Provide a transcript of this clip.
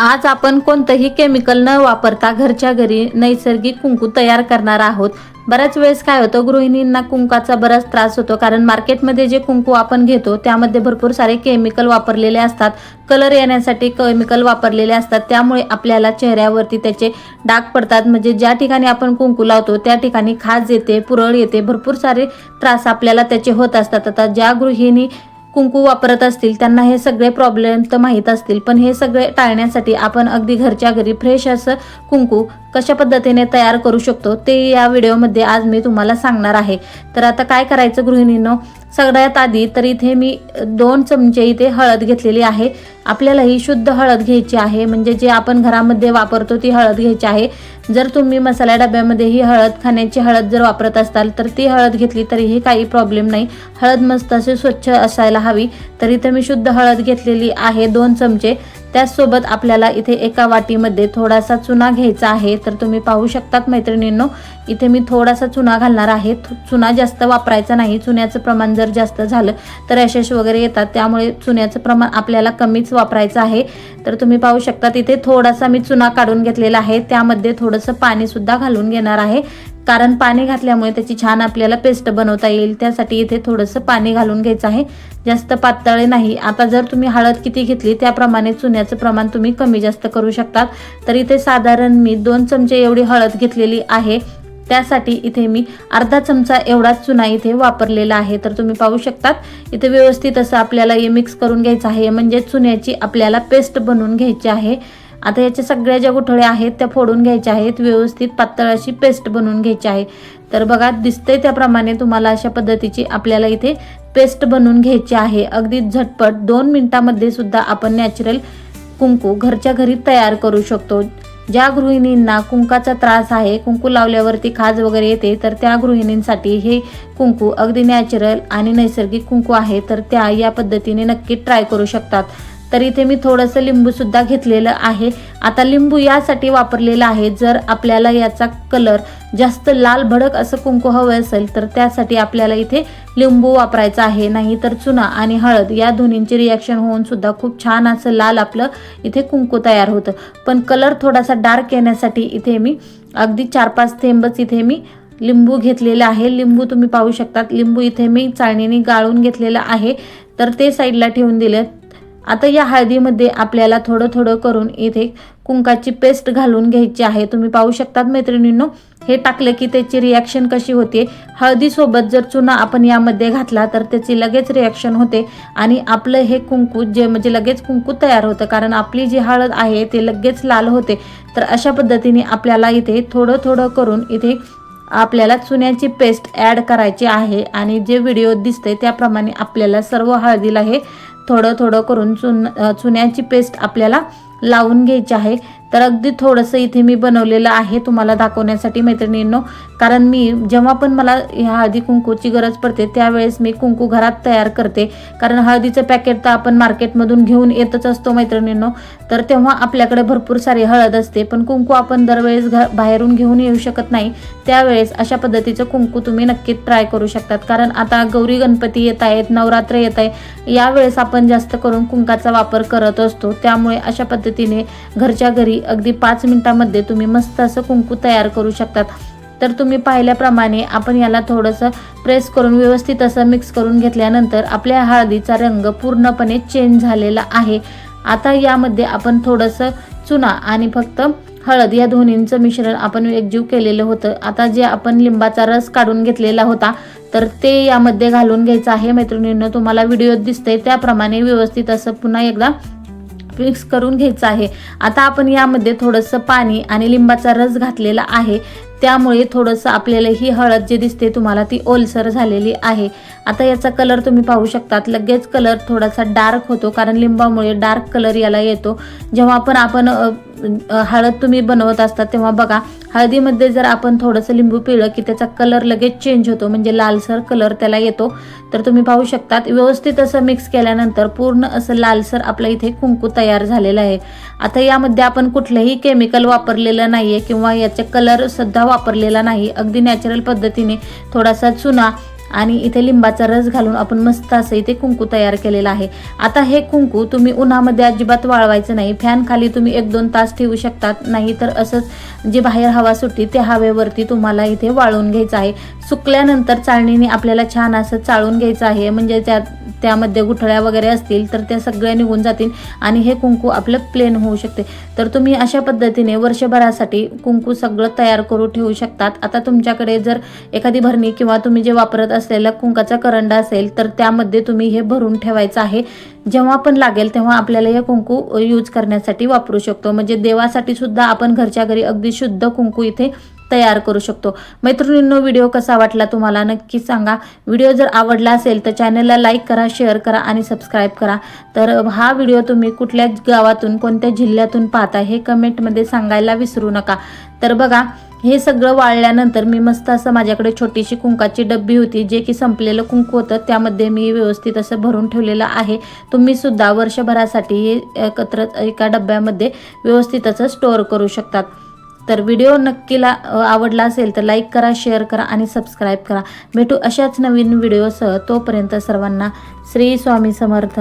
आज आपण कोणतंही केमिकल न वापरता घरच्या घरी नैसर्गिक कुंकू तयार करणार आहोत। बऱ्याच वेळेस काय होतं, गृहिणींना कुंकाचा बराच त्रास होतो, कारण मार्केटमध्ये जे कुंकू आपण घेतो त्यामध्ये भरपूर सारे केमिकल वापरलेले असतात, कलर येण्यासाठी केमिकल वापरलेले असतात। त्यामुळे आपल्याला चेहऱ्यावरती त्याचे डाग पडतात, म्हणजे ज्या ठिकाणी आपण कुंकू लावतो त्या ठिकाणी खाज येते, पुरळ येते, भरपूर सारे त्रास आपल्याला त्याचे होत असतात। आता ज्या गृहिणी कुंकू वापरत असतील त्यांना हे सगळे प्रॉब्लेम तर माहीत असतील, पण हे सगळे टाळण्यासाठी आपण अगदी घरच्या घरी फ्रेश असं कुंकू कशा पद्धतीने तयार करू शकतो ते या व्हिडिओमध्ये आज मी तुम्हाला सांगणार आहे। तर आता काय करायचं गृहिणींनो, सगळ्यात आधी तर इथे मी 2 चमचे इथे हळद घेतलेली आहे। आपल्याला ही शुद्ध हळद घ्यायची आहे, म्हणजे जे आपण घरामध्ये वापरतो ती हळद घ्यायची आहे। जर तुम्ही मसाला डब्यामध्ये ही हळद, खाण्याची हळद जर वापरत असाल तर ती हळद घेतली तरीही काही प्रॉब्लेम नाही, हळद मस्त अशी स्वच्छ असायला हवी। तर इथे मी शुद्ध हळद घेतलेली आहे 2 चमचे। त्याचसोबत आपल्याला इथे एका वाटीमध्ये थोडासा चुना घ्यायचा आहे। तर तुम्ही पाहू शकतात मैत्रिणींनो, इथे मी थोडासा चुना घालणार आहे। चुना जास्त वापरायचा नाही, चुन्याचं प्रमाण जर जास्त झालं तर रॅशेस वगैरे येतात, त्यामुळे चुन्याचं प्रमाण आपल्याला कमीच वापरायचं आहे। तर तुम्ही पाहू शकतात इथे थोडासा मी चुना काढून घेतलेला आहे, त्यामध्ये थोडंसं पाणी सुद्धा घालून घेणार आहे, कारण पाणी घातल्यामुळे त्याची छान आपल्याला पेस्ट बनवता येईल, त्यासाठी इथे थोडंसं पाणी घालून घ्यायचं आहे, जास्त पातळ नाही। आता जर तुम्ही हळद किती घेतली त्याप्रमाणे चुन्याचं प्रमाण तुम्ही कमी जास्त करू शकतात। तर इथे साधारण मी 2 चमचे एवढी हळद घेतलेली आहे, त्यासाठी इथे मी अर्धा चमचा एवढा चुना इथे वापरलेला आहे। तर तुम्ही पाहू शकतात इथे व्यवस्थित असं आपल्याला हे मिक्स करून घ्यायचं आहे, म्हणजे चुन्याची आपल्याला पेस्ट बनवून घ्यायची आहे। आता याच्या सगळ्या ज्या गुठळ्या आहेत त्या फोडून घ्यायच्या आहेत, व्यवस्थित पातळ अशी पेस्ट बनवून घ्यायची आहे। तर बघा दिसते त्याप्रमाणे तुम्हाला अशा पद्धतीची आपल्याला इथे पेस्ट बनवून घ्यायची आहे। अगदी झटपट 2 मिनिटांमध्ये सुद्धा आपण नॅचरल कुंकू घरच्या घरी तयार करू शकतो। ज्या गृहिणींना कुंकाचा त्रास आहे, कुंकू लावल्यावरती खाज वगैरे येते, तर त्या गृहिणींसाठी हे कुंकू अगदी नॅचरल आणि नैसर्गिक कुंकू आहे, तर त्या या पद्धतीने नक्की ट्राय करू शकतात। तर इथे मी थोडंसं लिंबू सुद्धा घेतलेलं आहे। आता लिंबू यासाठी वापरलेला आहे, जर आपल्याला याचा कलर जास्त लाल भडक असं कुंकू हवं असेल तर त्यासाठी आपल्याला इथे लिंबू वापरायचा आहे, नाही तर चुना आणि हळद या दोन्हींची रिॲक्शन होऊन सुद्धा खूप छान असं लाल आपलं इथे कुंकू तयार होतं। पण कलर थोडासा डार्क येण्यासाठी इथे मी अगदी 4-5 थेंबच इथे मी लिंबू घेतलेला आहे। लिंबू तुम्ही पाहू शकतात, लिंबू इथे मी चाळणीने गाळून घेतलेलं आहे, तर ते साईडला ठेवून दिलं। आता या हळदीमध्ये आपल्याला थोडं थोडं करून इथे कुंकाची पेस्ट घालून घ्यायची आहे। तुम्ही पाहू शकतात मैत्रिणींनो, हे टाकलं की त्याची रिॲक्शन कशी होते, हळदीसोबत जर चुना आपण यामध्ये घातला तर त्याची लगेच रिॲक्शन होते आणि आपलं हे कुंकू जे म्हणजे लगेच कुंकू तयार होतं, कारण आपली जी हळद आहे ते लगेच लाल होते। तर अशा पद्धतीने आपल्याला इथे थोडं थोडं करून इथे आपल्याला चुन्याची पेस्ट ॲड करायची आहे, आणि जे व्हिडिओ दिसते त्याप्रमाणे आपल्याला सर्व हळदीला हे थोडं थोडं करून चुन्याची पेस्ट आपल्याला लावून घ्यायची आहे। तर अगदी थोडंसं इथे मी बनवलेलं आहे तुम्हाला दाखवण्यासाठी मैत्रिणींनो, कारण मी जेव्हा पण मला ह्या हळदी कुंकूची गरज पडते त्यावेळेस मी कुंकू घरात तयार करते, कारण हळदीचं पॅकेट तर आपण मार्केटमधून घेऊन येतच असतो मैत्रिणींनो। तर तेव्हा आपल्याकडे भरपूर सारी हळद असते, पण कुंकू आपण दरवेळेस बाहेरून घेऊन येऊ शकत नाही, त्यावेळेस अशा पद्धतीचं कुंकू तुम्ही नक्कीच ट्राय करू शकतात। कारण आता गौरी गणपती येत आहेत, नवरात्र येत आहे, यावेळेस आपण जास्त करून कुंकाचा वापर करत असतो, त्यामुळे अशा पद्धतीने घरच्या घरी अगदी 5 मिनिटांमध्ये तुम्ही मस्त असं कुंकू तयार करू शकतात। तर तुम्ही पाहिल्याप्रमाणे आपण याला थोडंसं प्रेस करून व्यवस्थित असं मिक्स करून घेतल्यानंतर आपल्या हळदीचा रंग पूर्णपणे चेंज झालेला आहे। आता यामध्ये आपण थोडंसं चुना आणि फक्त हळद या दोन्हींचं मिश्रण आपण एकजीव केलेलं होतं। आता जे आपण लिंबाचा रस काढून घेतलेला होता तर ते यामध्ये घालून घ्यायचं आहे मैत्रिणींनो, तुम्हाला व्हिडिओत दिसतंय त्याप्रमाणे व्यवस्थित असं पुन्हा एकदा मिक्स करून घ्यायचं आहे। आता आपण यामध्ये थोडंसं पाणी आणि लिंबाचा रस घातलेला आहे, त्यामुळे थोडंसं आपल्याला ही हळद जी दिसते तुम्हाला ती ओलसर झालेली आहे। आता याचा कलर तुम्ही पाहू शकतात, लगेच कलर थोडासा डार्क होतो, कारण लिंबामुळे डार्क कलर याला येतो। जेव्हा आपण हळद तुम्ही बनवत असता तेव्हा बघा, हळदीमध्ये जर आपण थोडंसं लिंबू पिळलं की त्याचा कलर लगेच चेंज होतो, म्हणजे लालसर कलर त्याला येतो। तर तुम्ही पाहू शकतात व्यवस्थित असं मिक्स केल्यानंतर पूर्ण असं लालसर आपलं इथे कुंकू तयार झालेलं आहे। आता यामध्ये आपण कुठलंही केमिकल वापरलेलं नाहीये किंवा याचे कलर सुद्धा वापरलेला नाही, अगदी नॅचरल पद्धतीने थोडासा चुना आणि इथे लिंबाचा रस घालून आपण मस्त असं इथे कुंकू तयार केलेलं आहे। आता हे कुंकू तुम्ही उन्हामध्ये अजिबात वाळवायचं नाही, फॅन खाली तुम्ही 1-2 तास ठेवू शकतात, नाही तर असंच जे बाहेर हवा सुटते त्या हवेवरती तुम्हाला इथे वाळवून घ्यायचं आहे। सुकल्यानंतर चाळणीने आपल्याला छान असं चाळून घ्यायचं आहे, म्हणजे त्यामध्ये गुठळ्या वगैरे असतील तर त्या सगळ्या निघून जातील आणि हे कुंकू आपलं प्लेन होऊ शकते। तर तुम्ही अशा पद्धतीने वर्षभरासाठी कुंकू सगळं तयार करून ठेवू शकतात। आता तुमच्याकडे जर एखादी भरणी किंवा तुम्ही जे वापरत असलेला कुंकाचा करंडा असेल तर त्यामध्ये तुम्ही हे भरून ठेवायचं आहे। जेव्हा पण लागेल तेव्हा आपल्याला हे कुंकू यूज करण्यासाठी वापरू शकतो, म्हणजे देवासाठी सुद्धा आपण घरच्या घरी अगदी शुद्ध कुंकू इथे तयार करू शकतो। मैत्रिणींनो, व्हिडिओ कसा वाटला तुम्हाला नक्की सांगा। व्हिडिओ जर आवडला असेल तर चॅनलला लाईक करा, शेअर करा आणि सबस्क्राईब करा। तर हा व्हिडिओ तुम्ही कुठल्या गावातून कोणत्या जिल्ह्यातून पाहता हे कमेंटमध्ये सांगायला विसरू नका। तर बघा, हे सगळं वाळल्यानंतर मी मस्त असं माझ्याकडे छोटीशी कुंकाची डब्बी होती, जे की संपलेलं कुंकू होतं, त्यामध्ये मी व्यवस्थित असं भरून ठेवलेलं आहे। तुम्ही सुद्धा वर्षभरासाठी हे एकत्र एका डब्यामध्ये व्यवस्थित असं स्टोअर करू शकतात। तर व्हिडिओ नक्की आवडला असेल तर लाईक करा, शेअर करा आणि सबस्क्राईब करा। भेटू अशाच नवीन व्हिडिओसह, तोपर्यंत सर्वांना श्री स्वामी समर्थ।